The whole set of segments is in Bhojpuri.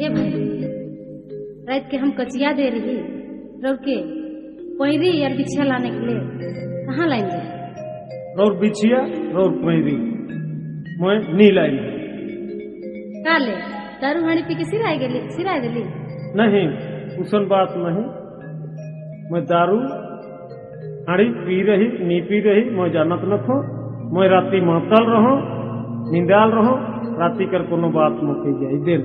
ए भाई, रात के हम कचिया दे रही रोड के पैरी या बिछिया लाने के लिए कहाँ लाएंगे? रोड बिछिया रोड पैरी मैं नहीं लाई। काले दारू हाड़ी पी के सिराय दिली? नहीं, उसन बात नहीं। मैं दारू हाड़ी पी रही नहीं पी रही मैं जानत न खो। मैं राती मातल रहो निंदाल रहो राती कर कोनो बात मुके जाई दे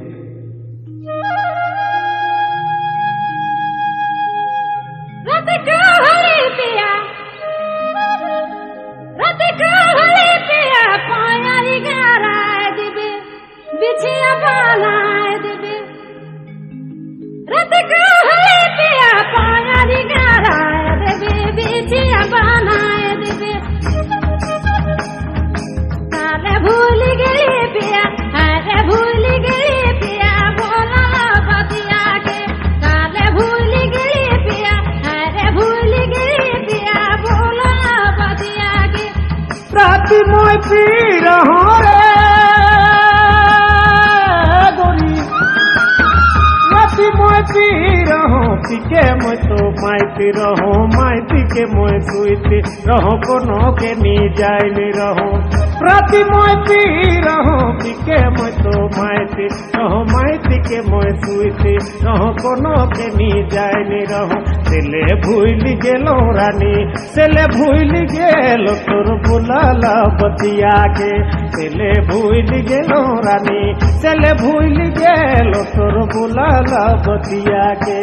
बिछिया बनाए देबे रत कहले पिया पानी गराए देबे बिछिया बनाए देबे काले भूल गई पिया अरे भूल गई पिया बोला बतिया के काले भूल गई पिया अरे भूल गई पिया बोला बतिया के राती मोय पी रहो रे मैं पी रहो पीके मैं तो माइती रहो माइती के मैं सुईती रहो कोनो के नी जाए नहीं रहो राती मैं पी रहो पीके मैं तो माइती रहो माइती के मैं सुईती रहो कोनो के नी जाए नहीं रहो सेले भूल गेलो रानी सेले भूल गेलो तोर बुलाला बतिया के सेले भूल गेलो रानी सेले भूल गेलो तोर बुलाला बतिया के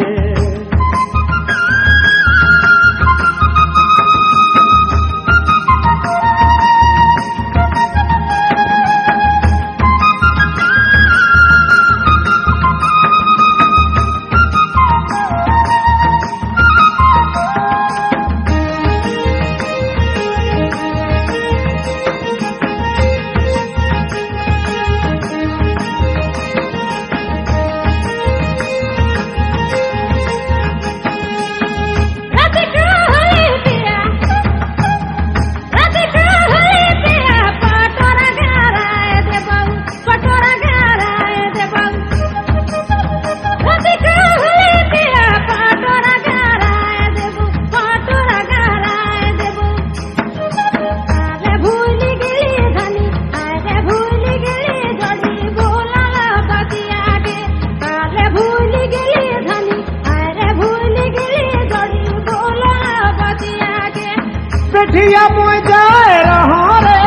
पेठिया मोय जाए रहो रे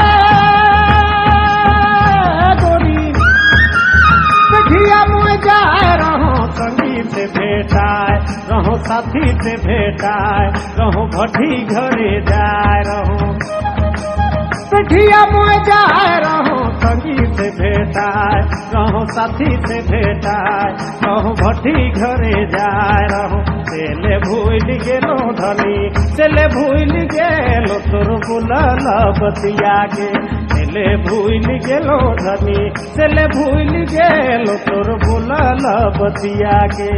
गोरी पेठिया मोय जाए रहो संगी से भेटाए रहो साथी से भेटाए रहो भट्टी घरे जाए रहो पेठिया मोय जाए रहो संगी से भेटाए रहो साथी से भेटाए रहो भट्टी घरे जाए रहो सेले भूल गेलो धनी सेले भूल गेलो तोर बुलाला बतिया के सेले भूल गेलो धनी सेले भूल गेलो तोर बुलाला बतिया के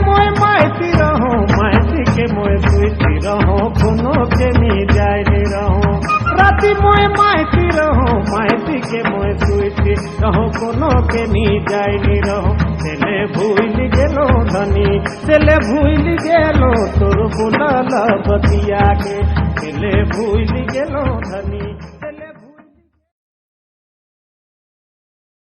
मोय माइती रहो माइती के मोय सुईती रहो कोनो के नी जाए नहीं रहो राती যদি মই মাইতি রহো মাইতি के মই সুইতি রহো কোনো के নি যাইনি রহো ছেলে ভুইলি গেল ধনী ছেলে ভুইলি গেল তোর বুলালা বতিয়া के ছেলে ভুইলি গেল ধনী।